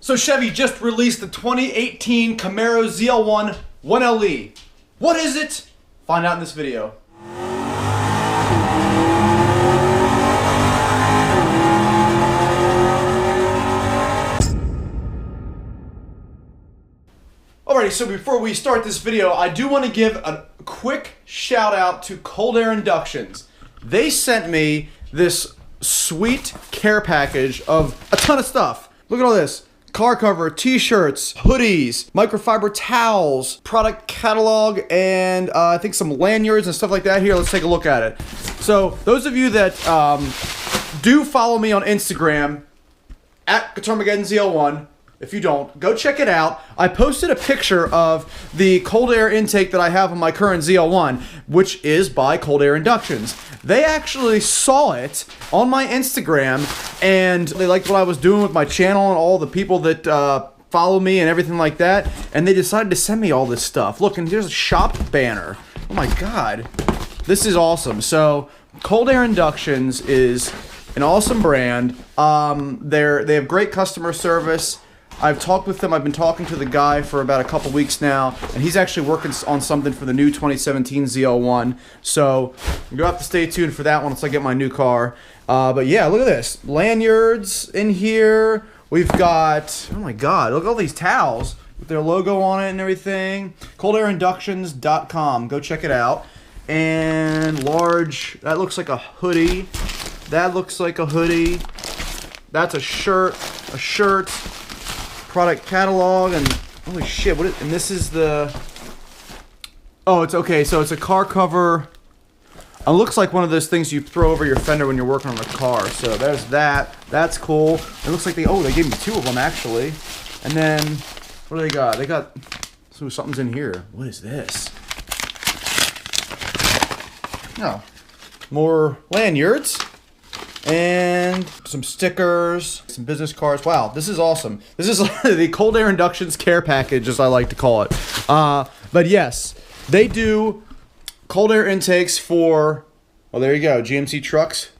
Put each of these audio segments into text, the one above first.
So Chevy just released the 2018 Camaro ZL1 1LE. What is it? Find out in this video. Alrighty, so before we start this video, I do want to give a quick shout out to Cold Air Inductions. They sent me this sweet care package of a ton of stuff. Look at all this. Car cover, t-shirts, hoodies, microfiber towels, product catalog, and I think some lanyards and stuff like that. Here, let's take a look at it. So, those of you that do follow me on Instagram, at GuitarMageddonZL1, if you don't, go check it out. I posted a picture of the cold air intake that I have on my current ZL1, which is by Cold Air Inductions. They actually saw it on my Instagram, and they liked what I was doing with my channel and all the people that follow me and everything like that, and they decided to send me all this stuff. Look, and here's a shop banner. Oh my god. This is awesome. So, Cold Air Inductions is an awesome brand. They have great customer service. I've talked with them. I've been talking to the guy for about a couple weeks now, and he's actually working on something for the new 2017 ZL1. So you'll have to stay tuned for that one once I get my new car. But yeah, look at this. Lanyards in here. We've got, oh my god, look at all these towels with their logo on it and everything. ColdAirInductions.com. Go check it out. And large, that looks like a hoodie. That looks like a hoodie. That's a shirt. Product catalog, and holy shit, and this is the, oh, it's okay, so it's a car cover. It looks like one of those things you throw over your fender when you're working on the car. So there's that. That's cool. It looks like they gave me two of them actually. And then what do they got? They got, so something's in here. What is this? Oh, more lanyards. And some stickers, some business cards. Wow, this is awesome. This is the Cold Air Inductions care package, as I like to call it. But yes, they do cold air intakes for, well, there you go, GMC trucks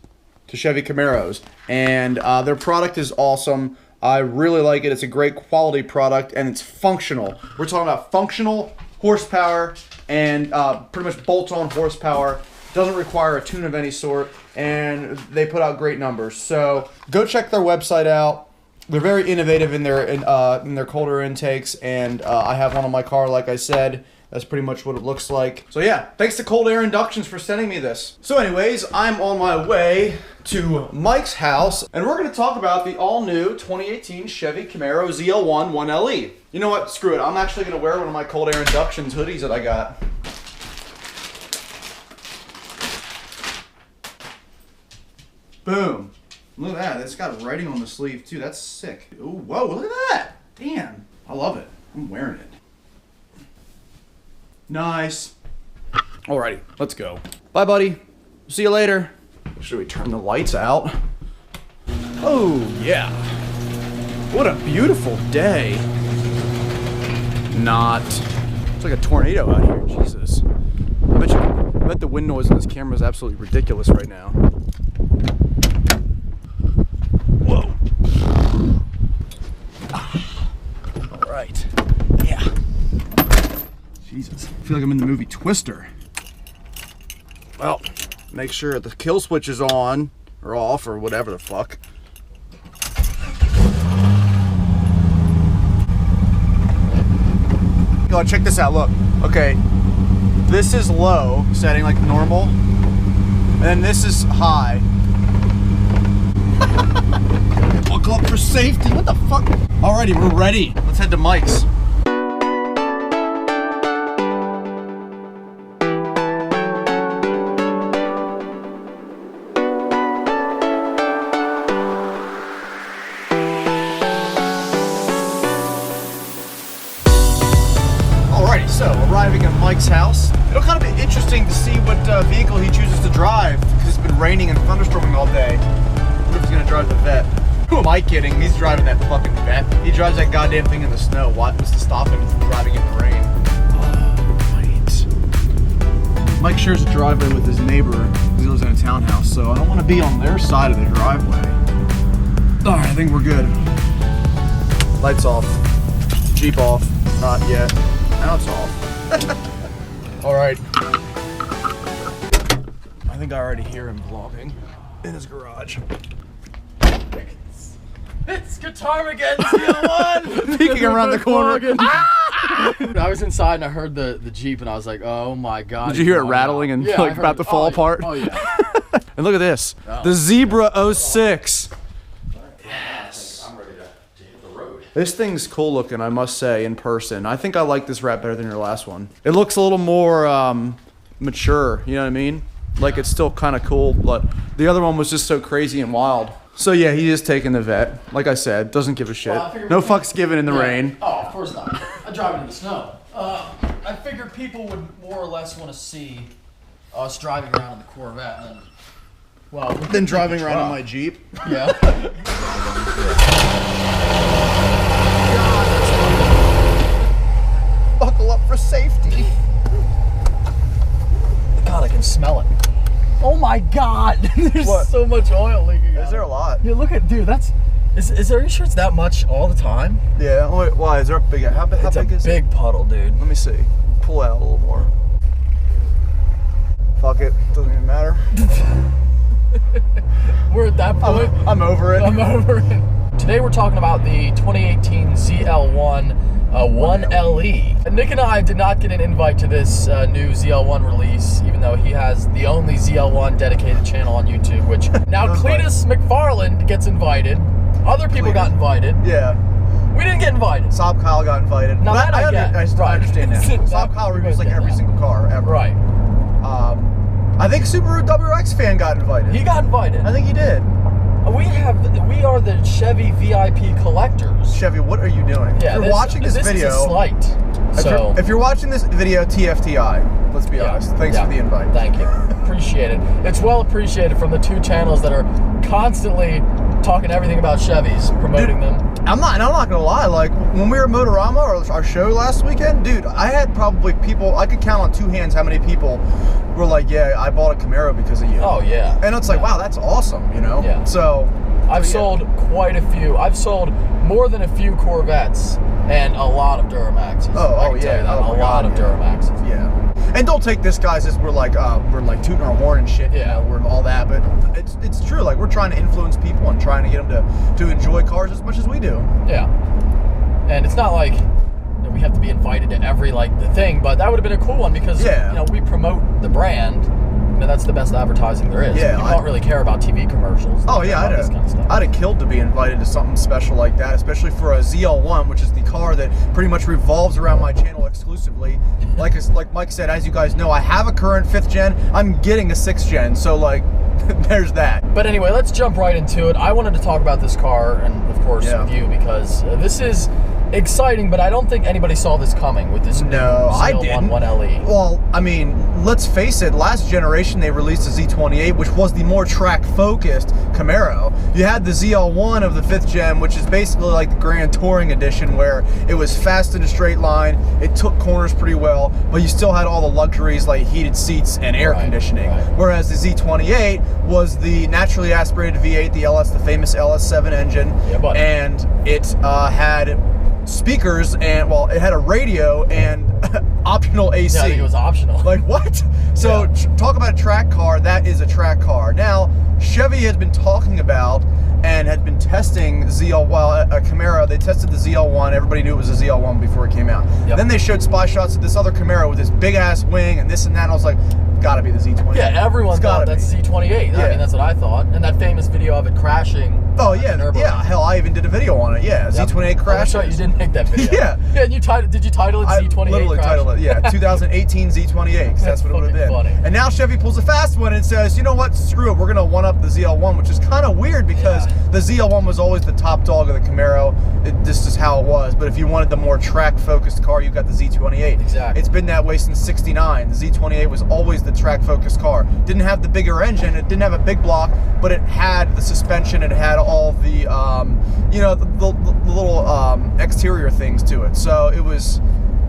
to Chevy Camaros. And their product is awesome. I really like it. It's a great quality product, and it's functional. We're talking about functional horsepower and pretty much bolt-on horsepower. Doesn't require a tune of any sort, and they put out great numbers. So go check their website out. They're very innovative in their cold air intakes, and I have one on my car, like I said. That's pretty much what it looks like. So yeah, thanks to Cold Air Inductions for sending me this. So anyways, I'm on my way to Mike's house, and we're going to talk about the all-new 2018 Chevy Camaro ZL1 1LE. You know what? Screw it. I'm actually going to wear one of my Cold Air Inductions hoodies that I got. Boom. Look at that. It's got writing on the sleeve, too. That's sick. Ooh, whoa, look at that. Damn. I love it. I'm wearing it. Nice. Alrighty, let's go. Bye, buddy. See you later. Should we turn the lights out? Oh, yeah. What a beautiful day. Not. It's like a tornado out here. Jesus. I bet the wind noise on this camera is absolutely ridiculous right now. Whoa. All right. Yeah. Jesus. I feel like I'm in the movie Twister. Well, make sure the kill switch is on or off or whatever the fuck. Oh, check this out. Look. Okay. This is low setting, like normal. And then this is high. Buckle up for safety. What the fuck? Alrighty, we're ready. Let's head to Mike's. Alrighty, so arriving at Mike's house. It'll kind of be interesting to see what vehicle he chooses to drive because it's been raining and thunderstorming all day. I wonder if he's gonna drive the Vet. Who am I kidding? He's driving that fucking Vet. He drives that goddamn thing in the snow. What's to stop him from driving in the rain? Alright. Mike shares a driveway with his neighbor because he lives in a townhouse, so I don't want to be on their side of the driveway. Alright, I think we're good. Lights off. Jeep off. Not yet. Now it's off. All right. I think I already hear him vlogging in his garage. It's Guitar again, ZL1! Peeking around the corner. I was inside and I heard the Jeep and I was like, oh my God. Did you hear it rattling and like about to fall apart? Oh yeah. And look at this. The Zebra 06. Yes. I'm ready to hit the road. This thing's cool looking, I must say, in person. I think I like this wrap better than your last one. It looks a little more mature, you know what I mean? Like it's still kind of cool, but the other one was just so crazy and wild. So yeah, he is taking the vet. Like I said, doesn't give a shit. No fucks given in the rain. Oh, of course not. I drive it in the snow. I figured people would more or less want to see us driving around in the Corvette and then, well, Then driving around in my Jeep. Yeah. Buckle up for safety. God, I can smell it. Oh my God! There's so much oil leaking out. Is there a lot? Yeah, look at, dude, that's, is there, are you sure it's that much all the time? Yeah, wait, why? Is there a big, how big is it? It's a big puddle, dude. Let me see. Pull out a little more. Fuck it, doesn't even matter. We're at that point. I'm over it. I'm over it. Today we're talking about the 2018 ZL1 1LE. And Nick and I did not get an invite to this new ZL1 release, even though he has the only ZL1 dedicated channel on YouTube, which now Cletus McFarland gets invited. Other people got invited. Yeah. We didn't get invited. Sob Kyle got invited. Now that I get. I understand that. Sob Kyle reviews like every single car ever. Right. I think Subaru WRX fan got invited. He got invited. I think he did. We are the Chevy VIP collectors. Chevy, what are you doing? Yeah, if you're watching this video, is a slight. If you're watching this video, TFTI. Let's be honest. Thanks for the invite. Thank you. Appreciate it. It's well appreciated from the two channels that are constantly talking everything about Chevys, promoting them. I'm not gonna lie. Like when we were at Motorama or our show last weekend, dude, I had probably people. I could count on two hands how many people were like, "Yeah, I bought a Camaro because of you." Oh yeah. And it's like, wow, that's awesome, you know. Yeah. So I've sold quite a few. I've sold more than a few Corvettes and a lot of Duramaxes. Oh yeah, a lot of Duramaxes. Yeah. And don't take this, guys, as we're like tooting our horn and shit. Yeah. You know, we're all that, but it's true. Like we're trying to influence people and trying to get them to enjoy cars as much as we do. Yeah. And it's not like we have to be invited to every the thing, but that would have been a cool one because you know we promote the brand. I mean, that's the best advertising there is. Yeah, you don't really care about TV commercials. Oh yeah, I'd have killed to be invited to something special like that, especially for a ZL1, which is the car that pretty much revolves around my channel exclusively. Like Mike said, as you guys know, I have a current 5th gen. I'm getting a 6th gen, so like, there's that. But anyway, let's jump right into it. I wanted to talk about this car, and of course with you, because this is exciting, but I don't think anybody saw this coming with this new ZL1 1LE. Well, I mean, let's face it, last generation they released the Z28, which was the more track-focused Camaro. You had the ZL1 of the 5th gen, which is basically like the Grand Touring Edition, where it was fast in a straight line, it took corners pretty well, but you still had all the luxuries like heated seats and air conditioning. Whereas the Z28 was the naturally aspirated V8, the famous LS7 engine, and it had speakers and, well, it had a radio and optional AC. Yeah, I think it was optional. Like, what? So talk about a track car. That is a track car. Now, Chevy has been talking about and had been testing a Camaro. They tested the ZL1. Everybody knew it was a ZL1 before it came out. Then they showed spy shots of this other Camaro with this big ass wing and this and that. And I was like, gotta be the Z28. Yeah, everyone thought that's Z28. Yeah. I mean, that's what I thought. And that famous video of it crashing. Oh yeah, yeah. Hell, I even did a video on it. Yeah, Z28 crash. Oh, you didn't make that video. Yeah. Yeah, and did you title it Z28? I literally titled it. Yeah, 2018 Z28. Because that's what it would have been. Funny. And now Chevy pulls a fast one and says, you know what? Screw it. We're gonna one up the ZL1, which is kind of weird because the ZL1 was always the top dog of the Camaro. This is how it was. But if you wanted the more track-focused car, you got the Z28. Exactly. It's been that way since '69. The Z28 was always the track-focused car. Didn't have the bigger engine. It didn't have a big block, but it had the suspension. It had all the, you know, the little exterior things to it. So it was.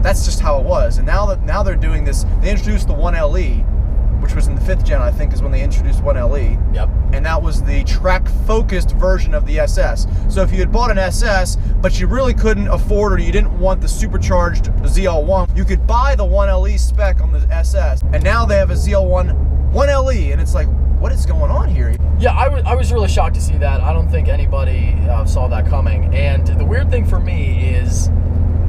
That's just how it was. And now they're doing this. They introduced the 1LE, which was in the 5th gen, I think, is when they introduced 1LE. Yep. And that was the track-focused version of the SS. So if you had bought an SS, but you really couldn't afford or you didn't want the supercharged ZL1, you could buy the 1LE spec on the SS. And now they have a ZL1 1LE, and it's like, what is going on here? Yeah, I was really shocked to see that. I don't think anybody saw that coming. And the weird thing for me is,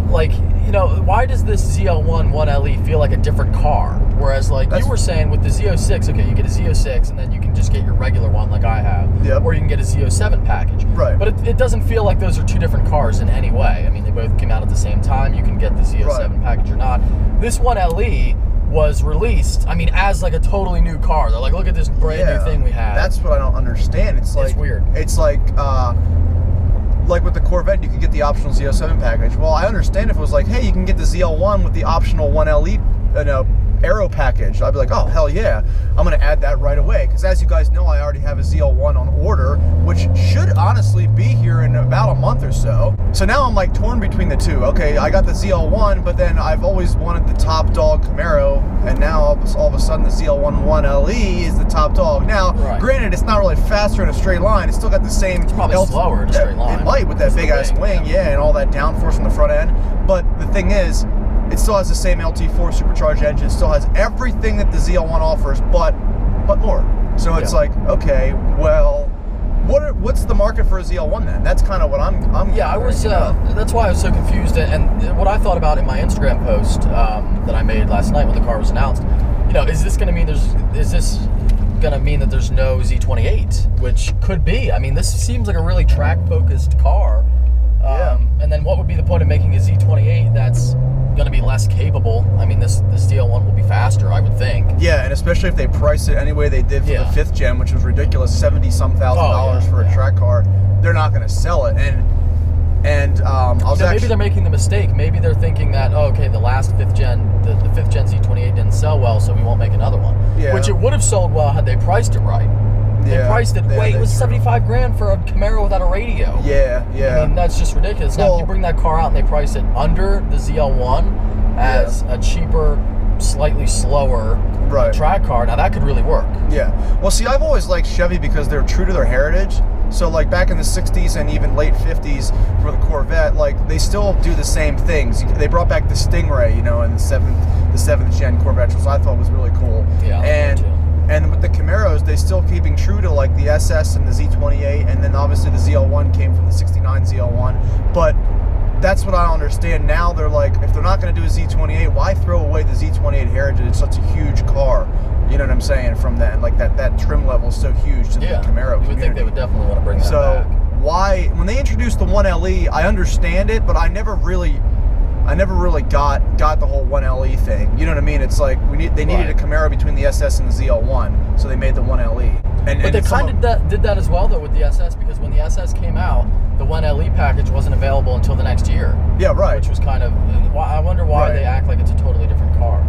like, you know, why does this ZL1 1LE feel like a different car? Whereas, like, you were saying with the Z06, okay, you get a Z06 and then you can just get your regular one like I have. Yep. Or you can get a Z07 package. Right. But it doesn't feel like those are two different cars in any way. I mean, they both came out at the same time. You can get the Z07 package or not. This 1LE was released, I mean, as like a totally new car. They're like, look at this brand new thing we have. That's what I don't understand. It's like, it's weird. It's like with the Corvette, you can get the optional Z07 package. Well, I understand if it was like, hey, you can get the ZL1 with the optional 1LE aero package. I'd be like, oh, hell yeah, I'm going to add that right away. Because as you guys know, I already have a ZL1 on order, which should honestly be here in about a month or so. So now I'm like torn between the two. Okay, I got the ZL1, but then I've always wanted the top dog Camaro, and now all of a sudden the ZL1 1LE is the top dog. Now, granted, it's not really faster in a straight line. It's still got the same... It's probably slower in a straight line. It might with that big-ass wing, yeah, and all that downforce on the front end. But the thing is, it still has the same LT4 supercharged engine. It still has everything that the ZL1 offers, but more. So it's like, okay, well, what's the market for a ZL1 then? That's kind of what I'm yeah, I was. That's why I was so confused. And what I thought about in my Instagram post that I made last night when the car was announced, you know, is this going to mean that there's no Z28? Which could be. I mean, this seems like a really track-focused car. And then what would be the point of making a Z28 that's going to be less capable? I mean, this ZL1 will be faster, I would think. Yeah, and especially if they price it any way they did for the 5th gen, which was ridiculous, $70-some thousand for a track car. They're not going to sell it. And maybe they're making the mistake. Maybe they're thinking that, oh, okay, the last 5th gen, the 5th gen Z28 didn't sell well, so we won't make another one. Yeah. Which it would have sold well had they priced it right. They priced it. Wait, it was $75 grand for a Camaro without a radio. Yeah. I mean, that's just ridiculous. Now, if you bring that car out and they price it under the ZL1 as a cheaper, slightly slower track car, now that could really work. Yeah. Well, see, I've always liked Chevy because they're true to their heritage. So, like, back in the 60s and even late 50s for the Corvette, like, they still do the same things. They brought back the Stingray, you know, in the 7th gen Corvette, which I thought was really cool. Yeah, and with the Camaros, they're still keeping true to like the SS and the Z28, and then obviously the ZL1 came from the 69 ZL1. But that's what I don't understand. Now they're like, if they're not going to do a Z28, why throw away the Z28 heritage? It's such a huge car. You know what I'm saying? From then, like that trim level is so huge to the Camaro community. You would think they would definitely want to bring that back. So why, when they introduced the 1LE, I understand it, but I never really got the whole 1LE thing. You know what I mean? It's like they needed a Camaro between the SS and the ZL1, so they made the 1LE. But they kind of did that as well, though, with the SS, because when the SS came out, the 1LE package wasn't available until the next year. Yeah, right. Which was kind of, I wonder why they act like it's a totally different car.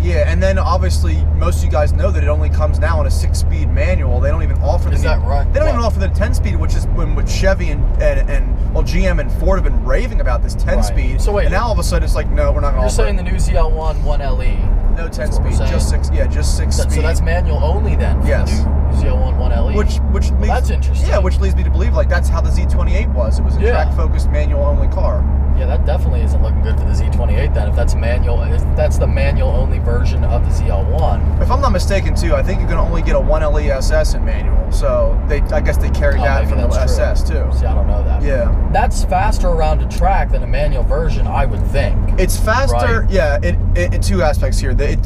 Yeah, and then obviously most of you guys know that it only comes now in a 6-speed manual. They don't even offer the. Is that right? They don't even offer the 10-speed, which is when Chevy and GM and Ford have been raving about this 10-speed. So wait, and now all of a sudden it's like, no, we're not going to offer. You're saying the new ZL1 1LE? No 10-speed, just 6. Yeah, just 6-speed. So that's manual only then. For the new ZL1 1LE. Which leads, that's interesting. Yeah, which leads me to believe like that's how the Z28 was. It was a track-focused manual-only car. Yeah, that definitely isn't looking good for the Z28 then. If that's manual, if that's the manual-only version of the ZL1. If I'm not mistaken, too, I think you can only get a 1LE SS in manual. So I guess they carried that from the SS too. See, I don't know that. Yeah, that's faster around a track than a manual version, I would think. It's faster. Right? Yeah, in two aspects here. The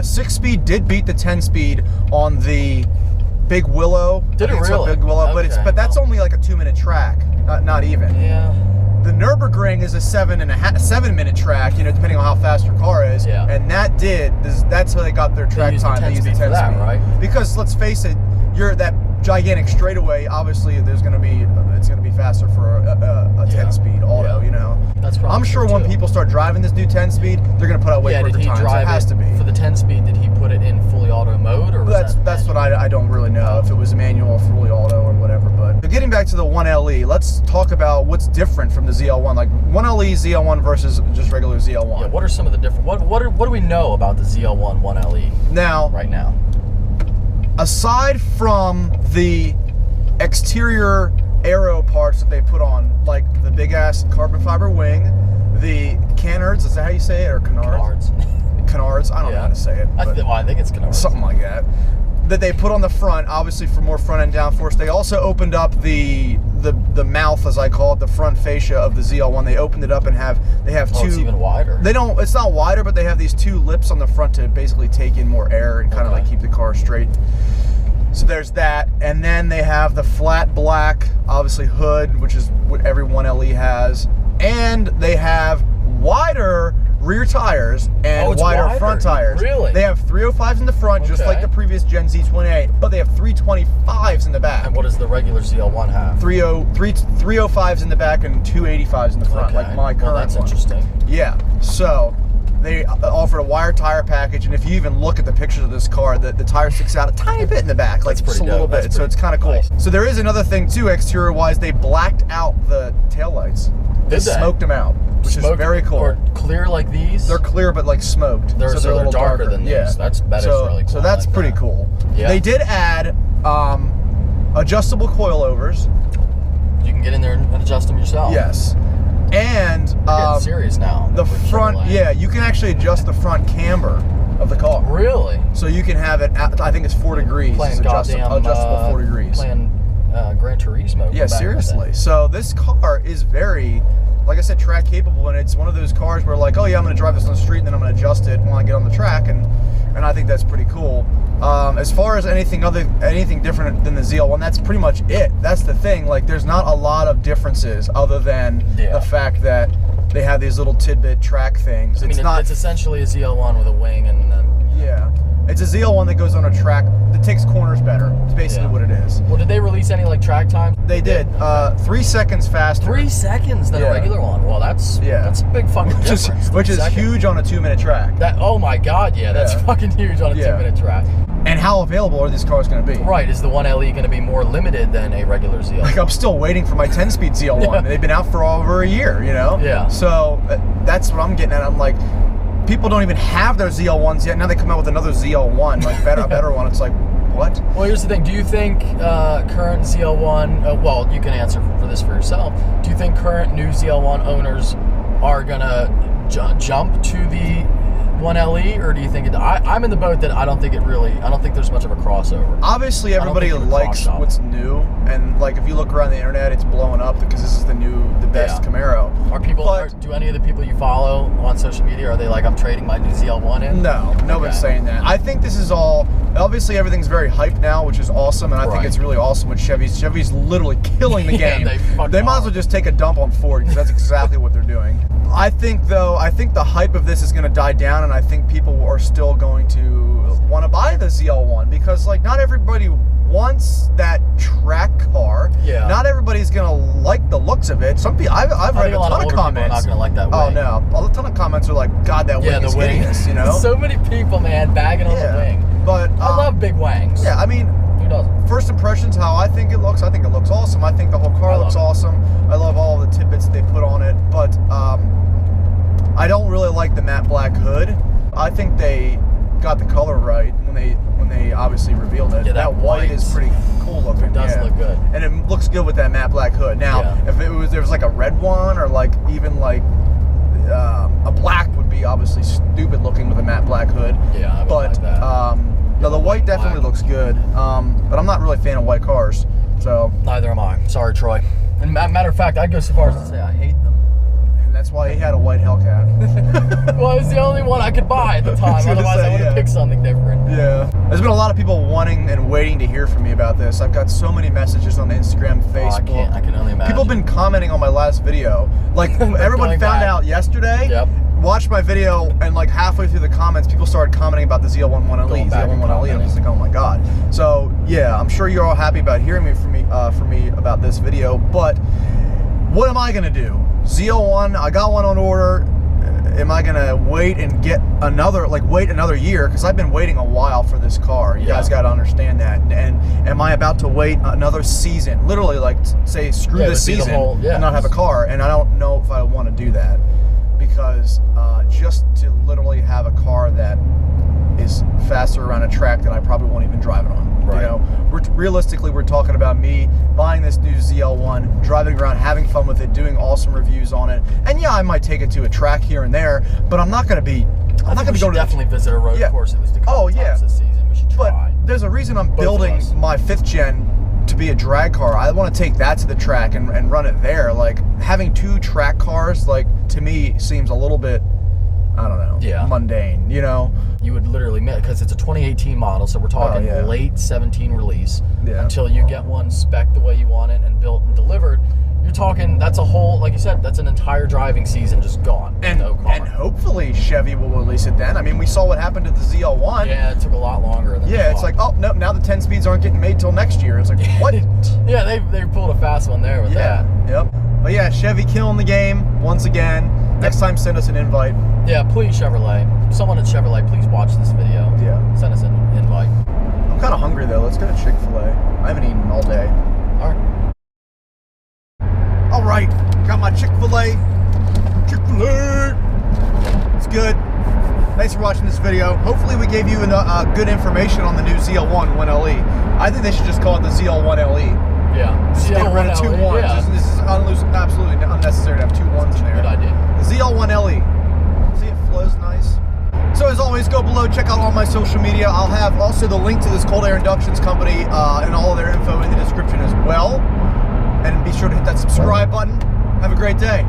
6-speed did beat the 10-speed on the Big Willow. Did it really? Big Willow, okay. but that's only like a 2-minute track, not even. Yeah. The Nürburgring is a 7-minute track, you know, depending on how fast your car is. Yeah. And that's how they got their track time. They use the 10-speed, right? Because let's face it, you're that gigantic straightaway. Obviously, it's going to be faster for a 10-speed auto. You know. That's probably. I'm sure when people start driving this new 10-speed, they're going to put out way quicker times. It has to be. For the 10-speed, did he put it in fully auto mode, or was that's what I don't really know if it was manual or fully auto or whatever, but. But getting back to the 1LE, let's talk about what's different from the ZL1. Like 1LE, ZL1 versus just regular ZL1. Yeah, what are some of the different? What do we know about the ZL1 1LE now? Right now, aside from the exterior aero parts that they put on, like the big ass carbon fiber wing, the canards, is that how you say it, or canards? Canards, I don't know how to say it. I think it's canards. Something like that. That they put on the front, obviously for more front end downforce. They also opened up the mouth, as I call it, the front fascia of the ZL1. They opened it up and they have two. It's even wider. They don't. It's not wider, but they have these two lips on the front to basically take in more air and kind of like keep the car straight. So there's that, and then they have the flat black, obviously hood, which is what every 1LE has, and they have wider rear tires and wider front tires. Really? They have 305s in the front, just like the previous Gen Z 28, but they have 325s in the back. And what does the regular ZL1 have? 305s in the back and 285s in the front, like my current one. That's interesting. Yeah, so they offered a wire tire package, and if you even look at the pictures of this car, the tire sticks out a tiny bit in the back, like just a little bit, so it's kind of cool. Nice. So there is another thing too, exterior-wise, they blacked out the taillights. They smoked them out, which is very cool. Or clear like these? They're clear, but like smoked. They're a little darker than these. Yeah. That's really cool. So that's pretty cool. Yeah. They did add adjustable coilovers. You can get in there and adjust them yourself. Yes. And getting serious now. The front, you can actually adjust the front camber of the car. Really? So you can have it at, I think it's 4 degrees. Playing adjustable 4 degrees. Playing Gran Turismo. Yeah, seriously. So this car is very, like I said, track capable, and it's one of those cars where like, oh yeah, I'm going to drive this on the street and then I'm going to adjust it when I get on the track, and I think that's pretty cool. As far as anything different than the ZL1, that's pretty much it. That's the thing. Like, there's not a lot of differences other than the fact that they have these little tidbit track things. It's essentially a ZL1 with a wing and it's a ZL1 that goes on a track that takes corners better. It's basically what it is. Well, did they release any like track time? They did. 3 seconds faster. 3 seconds than a regular one. Well, that's a big fucking difference. Which is huge on a 2-minute track. Oh my god, that's fucking huge on a 2-minute track. And how available are these cars going to be? Right, is the 1LE going to be more limited than a regular ZL1? Like, I'm still waiting for my 10-speed ZL1. They've been out for over a year, you know? Yeah. So that's what I'm getting at. I'm like, people don't even have their ZL1s yet. Now they come out with another ZL1, like a better one. It's like, what? Well, here's the thing. Do you think current ZL1, well, you can answer for this for yourself. Do you think current new ZL1 owners are going to jump to the 1LE, or do you think I'm in the boat that I don't think there's much of a crossover. Obviously everybody likes what's new, and like if you look around the internet, it's blowing up because this is the best Camaro. Do any of the people you follow on social media, are they like, I'm trading my new ZL1 in? No, nobody's saying that. I think this is all, obviously everything's very hyped now, which is awesome, and I think it's really awesome with Chevy's. Chevy's literally killing the game. They might as well just take a dump on Ford, because that's exactly what they're doing. I think the hype of this is going to die down, and I think people are still going to want to buy the ZL1, because like not everybody wants that track car. Yeah. Not everybody's going to like the looks of it. Some people, I've read a ton of comments. Not going to like that wing. Oh no, a ton of comments are like, God, that wing is hideous, you know? So many people, man, bagging on the wing. But I love big wings. Yeah, I mean, who doesn't? First impressions, how I think it looks awesome. I think the whole car looks awesome. I love all the tidbits they put on it, but I don't really like the matte black hood. I think they got the color right when they obviously revealed it. Yeah, that white is pretty cool looking. It does look good. And it looks good with that matte black hood. Now, if there was like a red one, or like even like a black would be obviously stupid looking with a matte black hood. Yeah, I would like that. No, the white definitely looks good. But I'm not really a fan of white cars. So neither am I. Sorry, Troy. And matter of fact, I'd go so far as to say I hate them. That's why he had a white Hellcat. Well, it was the only one I could buy at the time. Otherwise, I would have picked something different. Yeah. There's been a lot of people wanting and waiting to hear from me about this. I've got so many messages on Instagram, Facebook. I can only imagine. People have been commenting on my last video. Like, everyone found out yesterday. Yep. Watched my video, and like halfway through the comments, people started commenting about the ZL1 1LE, ZL1 1LE, and I was like, oh my god. So yeah, I'm sure you're all happy about hearing from me about this video. But what am I gonna do? ZL1, I got one on order. am I gonna wait and get another year? Because I've been waiting a while for this car. You guys got to understand that. And am I about to wait another season? Literally, like, say, screw this season and not have a car. And I don't know if I want to do that, because just to literally have a car that is faster around a track that I probably won't even drive it on. Right. You know, realistically, we're talking about me buying this new ZL1, driving around, having fun with it, doing awesome reviews on it. And yeah, I might take it to a track here and there, but I'm not going to be. I'm not going to go to definitely visit a road course at least a couple times this season. We should try. But there's a reason I'm building my 5th gen to be a drag car. I want to take that to the track and run it there. Like, having 2 track cars, like, to me seems a little bit, I don't know, mundane, you know? You would literally, because it's a 2018 model, so we're talking late 17 release. Until you get one spec the way you want it and built and delivered, you're talking, that's a whole, like you said, that's an entire driving season just gone. And hopefully Chevy will release it then. I mean, we saw what happened to the ZL1. Yeah, it took a lot longer than it's like, oh, no, now the 10 speeds aren't getting made till next year. It's like, what? Yeah, they pulled a fast one there with that. Yep. But yeah, Chevy killing the game once again. Next time, send us an invite. Yeah, please, Chevrolet. Someone at Chevrolet, please watch this video. Yeah. Send us an invite. I'm kind of hungry, though. Let's go to Chick-fil-A. I haven't eaten all day. All right. Got my Chick-fil-A. Chick-fil-A. It's good. Thanks for watching this video. Hopefully, we gave you good information on the new ZL1 1LE. I think they should just call it the ZL1 LE. Yeah. Get rid of 2 1s. Yeah. This is absolutely unnecessary to have 2 1s in there. Good idea. The ZL1 LE. See, it flows nice. So as always, go below, check out all my social media. I'll have also the link to this Cold Air Inductions company and all of their info in the description as well. And be sure to hit that subscribe button. Have a great day.